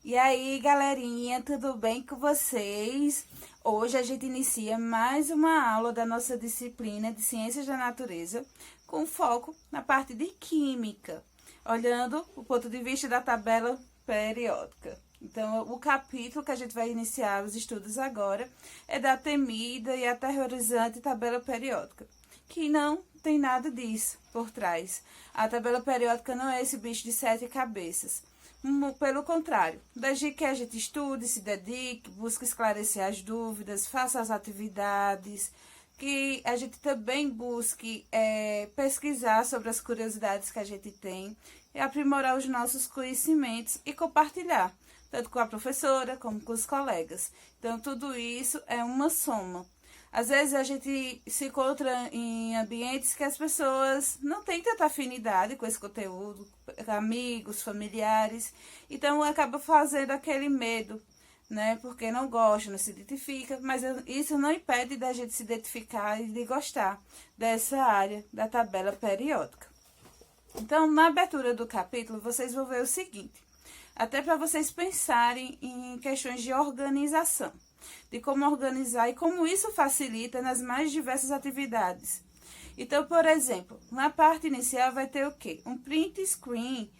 E aí, galerinha, tudo bem com vocês? Hoje a gente inicia mais uma aula da nossa disciplina de Ciências da Natureza, com foco na parte de Química, olhando o ponto de vista da tabela periódica. Então, o capítulo que a gente vai iniciar os estudos agora é da temida e aterrorizante tabela periódica, que não tem nada disso por trás. A tabela periódica não é esse bicho de 7 cabeças. Pelo contrário, desde que a gente estude, se dedique, busque esclarecer as dúvidas, faça as atividades, que a gente também busque pesquisar sobre as curiosidades que a gente tem, e aprimorar os nossos conhecimentos e compartilhar, tanto com a professora como com os colegas. Então, tudo isso é uma soma. Às vezes a gente se encontra em ambientes que as pessoas não têm tanta afinidade com esse conteúdo, amigos, familiares, então acaba fazendo aquele medo, né? Porque não gosta, não se identifica, mas isso não impede da gente se identificar e de gostar dessa área da tabela periódica. Então, na abertura do capítulo, vocês vão ver o seguinte, até para vocês pensarem em questões de organização, de como organizar e como isso facilita nas mais diversas atividades. Então, por exemplo, na parte inicial vai ter o quê? Um print screen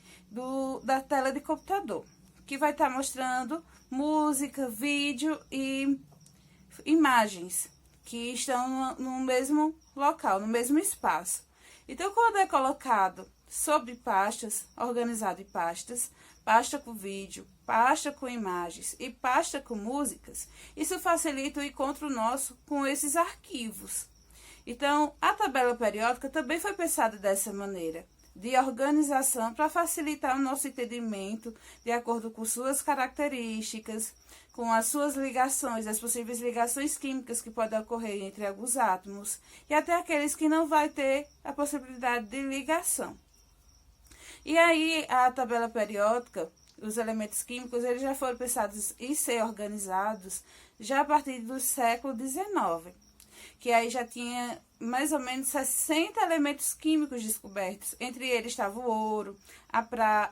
da tela de computador, que vai estar mostrando música, vídeo e imagens que estão no mesmo local, no mesmo espaço. Então, quando é colocado sobre pastas, organizado em pastas, pasta com vídeo, pasta com imagens e pasta com músicas, isso facilita o encontro nosso com esses arquivos. Então, a tabela periódica também foi pensada dessa maneira, de organização para facilitar o nosso entendimento de acordo com suas características, com as suas ligações, as possíveis ligações químicas que podem ocorrer entre alguns átomos, e até aqueles que não vai ter a possibilidade de ligação. E aí, a tabela periódica, os elementos químicos, eles já foram pensados em ser organizados já a partir do século XIX, que aí já tinha mais ou menos 60 elementos químicos descobertos. Entre eles estava o ouro,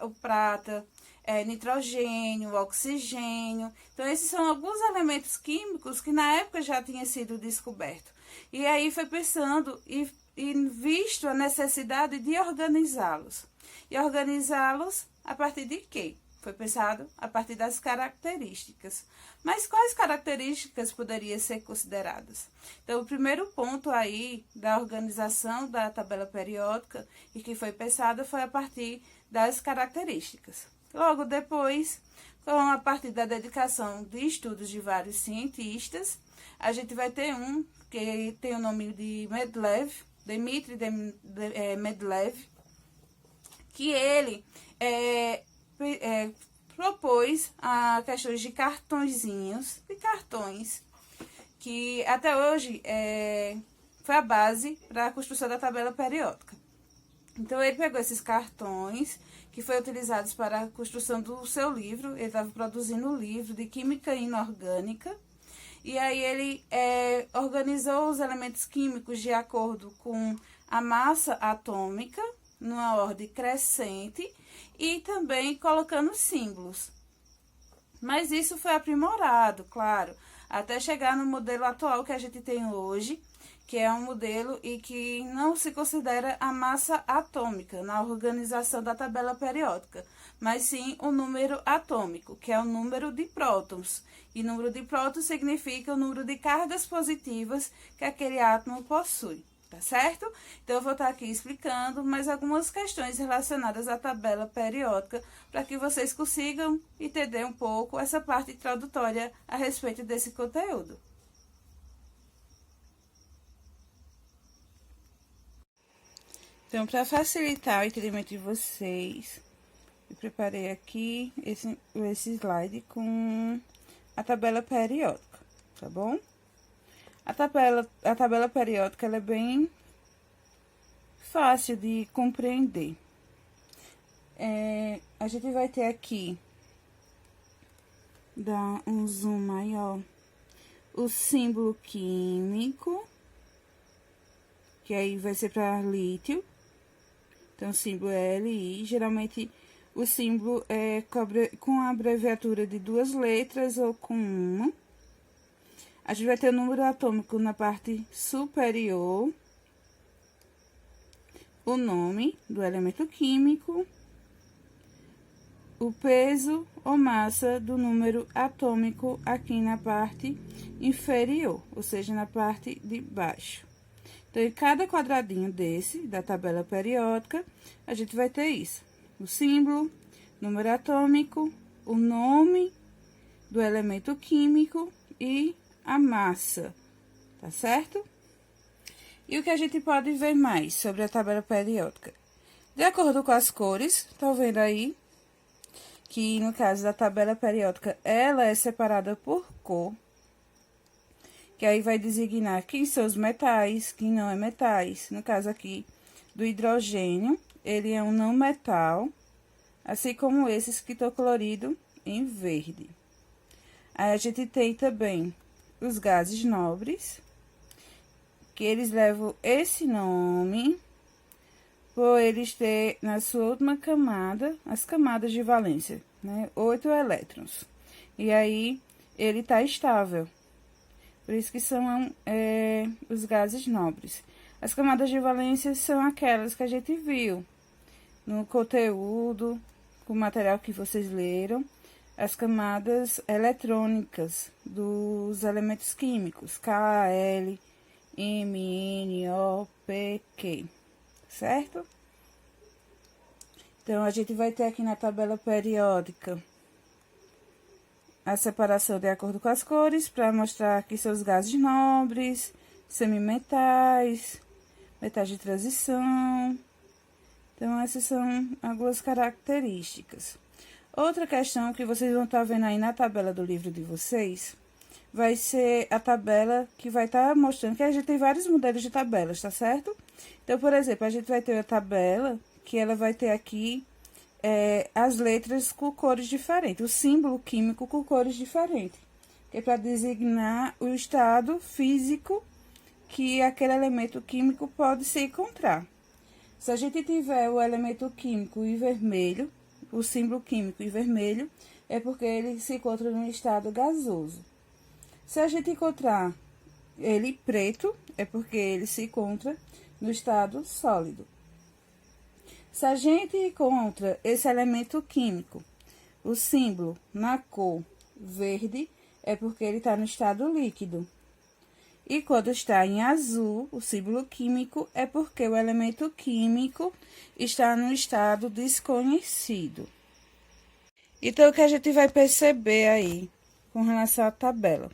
o prata, nitrogênio, o oxigênio. Então, esses são alguns elementos químicos que na época já tinham sido descobertos. E aí foi pensando e visto a necessidade de organizá-los. E organizá-los a partir de quê? Foi pensado a partir das características. Mas quais características poderiam ser consideradas? Então, o primeiro ponto aí da organização da tabela periódica e que foi pensada foi a partir das características. Logo depois, com a partir da dedicação de estudos de vários cientistas, a gente vai ter um que tem o nome de Dmitry Mendeleev, que ele propôs a questões de cartõezinhos, que até hoje foi a base para a construção da tabela periódica. Então, ele pegou esses cartões, que foram utilizados para a construção do seu livro, ele estava produzindo um livro de Química Inorgânica, e aí ele organizou os elementos químicos de acordo com a massa atômica, numa ordem crescente, e também colocando símbolos. Mas isso foi aprimorado, claro, até chegar no modelo atual que a gente tem hoje, que é um modelo e que não se considera a massa atômica na organização da tabela periódica, mas sim o número atômico, que é o número de prótons. E número de prótons significa o número de cargas positivas que aquele átomo possui. Tá certo? Então, eu vou estar aqui explicando mais algumas questões relacionadas à tabela periódica para que vocês consigam entender um pouco essa parte introdutória a respeito desse conteúdo. Então, para facilitar o entendimento de vocês, eu preparei aqui esse slide com a tabela periódica, tá bom? A tabela periódica ela é bem fácil de compreender. A gente vai ter aqui, dar um zoom maior, o símbolo químico, que aí vai ser para lítio. Então, o símbolo é Li. Geralmente, O símbolo é com a abreviatura de 2 letras ou com uma. A gente vai ter o número atômico na parte superior, o nome do elemento químico, o peso ou massa do número atômico aqui na parte inferior, ou seja, na parte de baixo. Então, em cada quadradinho desse, da tabela periódica, a gente vai ter isso. O símbolo, número atômico, o nome do elemento químico e a massa, tá certo? E o que a gente pode ver mais sobre a tabela periódica? De acordo com as cores, tá vendo aí? Que no caso da tabela periódica, ela é separada por cor. Que aí vai designar quem são os metais, quem não é metais. No caso aqui do hidrogênio, ele é um não metal, assim como esses que estão coloridos em verde. Aí a gente tem também os gases nobres, que eles levam esse nome por eles ter na sua última camada, as camadas de valência, né? 8 elétrons. E aí, ele tá estável. Por isso que são os gases nobres. As camadas de valência são aquelas que a gente viu no conteúdo, com o material que vocês leram, as camadas eletrônicas dos elementos químicos, Kal, Mn, O, P, Q, certo? Então, a gente vai ter aqui na tabela periódica a separação de acordo com as cores, para mostrar que são os gases nobres, semimetais, metais de transição. Então, essas são algumas características. Outra questão que vocês vão estar vendo aí na tabela do livro de vocês, vai ser a tabela que vai estar mostrando que a gente tem vários modelos de tabelas, tá certo? Então, por exemplo, a gente vai ter a tabela que ela vai ter aqui as letras com cores diferentes, o símbolo químico com cores diferentes, que é para designar o estado físico que aquele elemento químico pode se encontrar. Se a gente tiver o elemento químico em vermelho, o símbolo químico em vermelho, é porque ele se encontra no estado gasoso. Se a gente encontrar ele preto, é porque ele se encontra no estado sólido. Se a gente encontra esse elemento químico, o símbolo na cor verde, é porque ele está no estado líquido. E quando está em azul, o símbolo químico, é porque o elemento químico está no estado desconhecido. Então, o que a gente vai perceber aí com relação à tabela,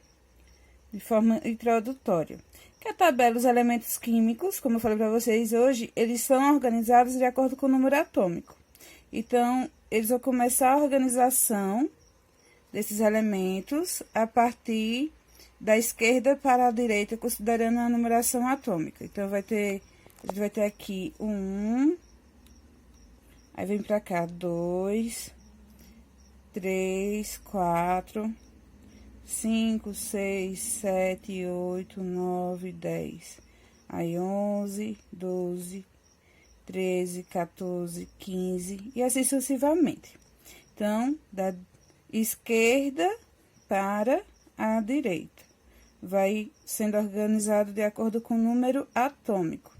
de forma introdutória? Que a tabela dos elementos químicos, como eu falei para vocês hoje, eles são organizados de acordo com o número atômico. Então, eles vão começar a organização desses elementos a partir da esquerda para a direita, considerando a numeração atômica. Então, a gente vai ter aqui 1, aí vem para cá 2, 3, 4... 5, 6, 7, 8, 9, 10. Aí 11, 12, 13, 14, 15 e assim sucessivamente. Então, da esquerda para a direita. Vai sendo organizado de acordo com o número atômico.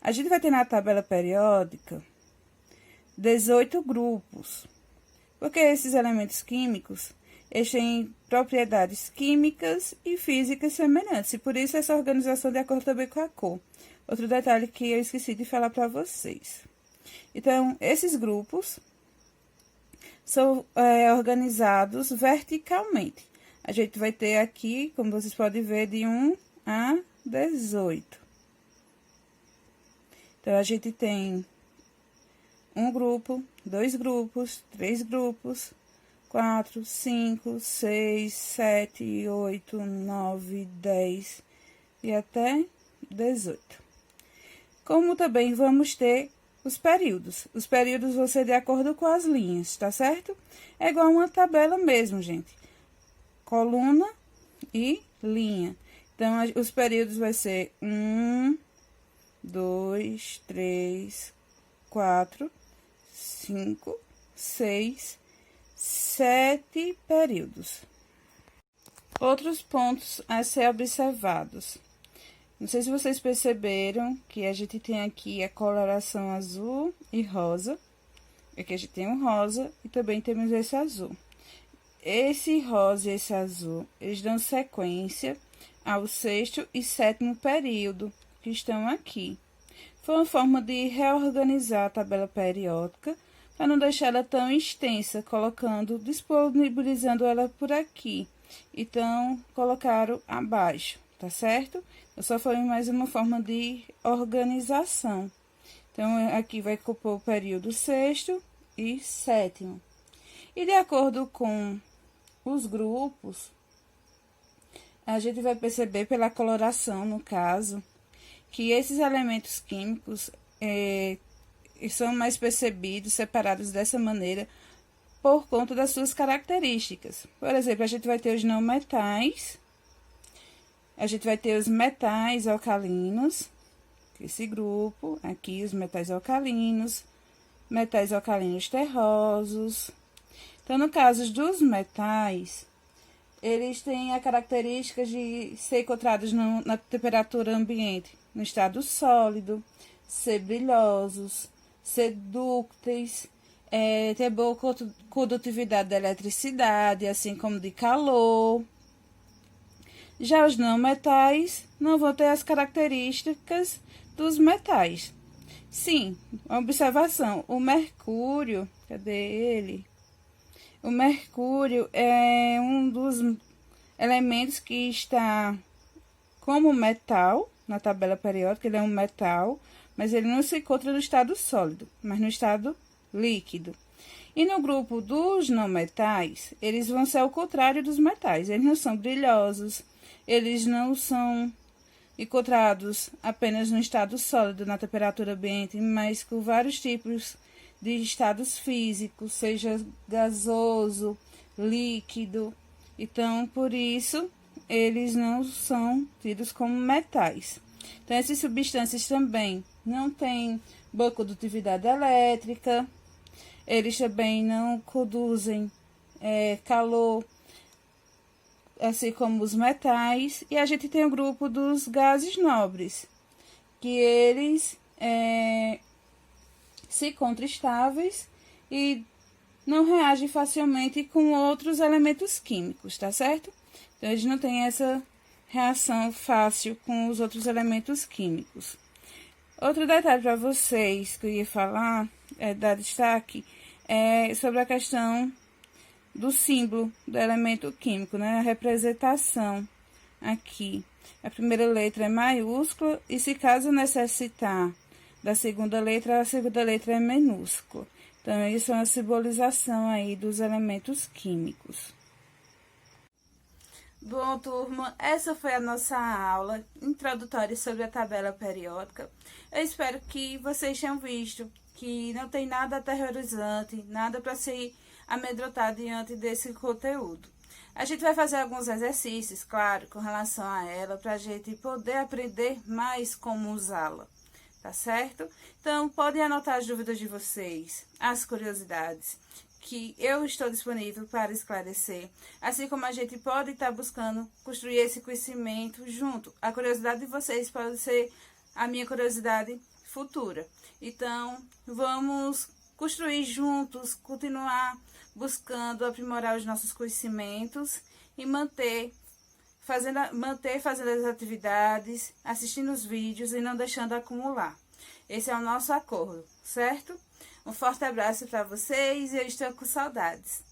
A gente vai ter na tabela periódica 18 grupos. Porque esses elementos químicos eles têm propriedades químicas e físicas semelhantes, e por isso essa organização de acordo também com a cor. Outro detalhe que eu esqueci de falar para vocês. Então, esses grupos são organizados verticalmente. A gente vai ter aqui, como vocês podem ver, de 1 a 18. Então, a gente tem um grupo, 2 grupos, 3 grupos, 4, 5, 6, 7, 8, 9, 10 e até 18. Como também vamos ter os períodos. Os períodos vão ser de acordo com as linhas, tá certo? É igual uma tabela mesmo, gente. Coluna e linha. Então, os períodos vai ser 1, 2, 3, 4, 5, 6, 7 períodos. Outros pontos a ser observados. Não sei se vocês perceberam que a gente tem aqui a coloração azul e rosa. Aqui a gente tem um rosa e também temos esse azul. Esse rosa e esse azul, eles dão sequência ao 6º e 7º período, que estão aqui. Foi uma forma de reorganizar a tabela periódica, para não deixar ela tão extensa, disponibilizando ela por aqui. Então, colocaram abaixo, tá certo? Só foi mais uma forma de organização. Então, aqui vai compor o período 6º e 7º. E de acordo com os grupos, a gente vai perceber pela coloração, no caso, que esses elementos químicos são mais percebidos, separados dessa maneira, por conta das suas características. Por exemplo, a gente vai ter os não metais, a gente vai ter os metais alcalinos, esse grupo, aqui os metais alcalinos terrosos. Então, no caso dos metais, eles têm a característica de ser encontrados na temperatura ambiente, no estado sólido, ser brilhosos, ser dúcteis, ter boa condutividade da eletricidade, assim como de calor. Já os não metais não vão ter as características dos metais. Sim, observação, o mercúrio, cadê ele? O mercúrio é um dos elementos que está como metal na tabela periódica, ele é um metal, mas ele não se encontra no estado sólido, mas no estado líquido. E no grupo dos não metais, eles vão ser ao contrário dos metais, eles não são brilhosos, eles não são encontrados apenas no estado sólido, na temperatura ambiente, mas com vários tipos de estados físicos, seja gasoso, líquido. Então, por isso, eles não são tidos como metais. Então, essas substâncias também não têm boa condutividade elétrica, eles também não conduzem calor, assim como os metais. E a gente tem o grupo dos gases nobres, que eles se encontram estáveis e não reagem facilmente com outros elementos químicos, tá certo? Então, eles não têm essa reação fácil com os outros elementos químicos. Outro detalhe para vocês que eu ia falar, dar destaque, é sobre a questão do símbolo do elemento químico, né? A representação aqui. A primeira letra é maiúscula e, se caso necessitar da segunda letra, a segunda letra é minúscula. Então, isso é uma simbolização aí dos elementos químicos. Bom, turma, essa foi a nossa aula introdutória sobre a tabela periódica. Eu espero que vocês tenham visto que não tem nada aterrorizante, nada para se amedrontar diante desse conteúdo. A gente vai fazer alguns exercícios, claro, com relação a ela, para a gente poder aprender mais como usá-la, tá certo? Então, podem anotar as dúvidas de vocês, as curiosidades, que eu estou disponível para esclarecer, assim como a gente pode estar buscando construir esse conhecimento junto. A curiosidade de vocês pode ser a minha curiosidade futura. Então, vamos construir juntos, continuar buscando aprimorar os nossos conhecimentos e manter fazendo as atividades, assistindo os vídeos e não deixando acumular. Esse é o nosso acordo, certo? Um forte abraço para vocês e eu estou com saudades.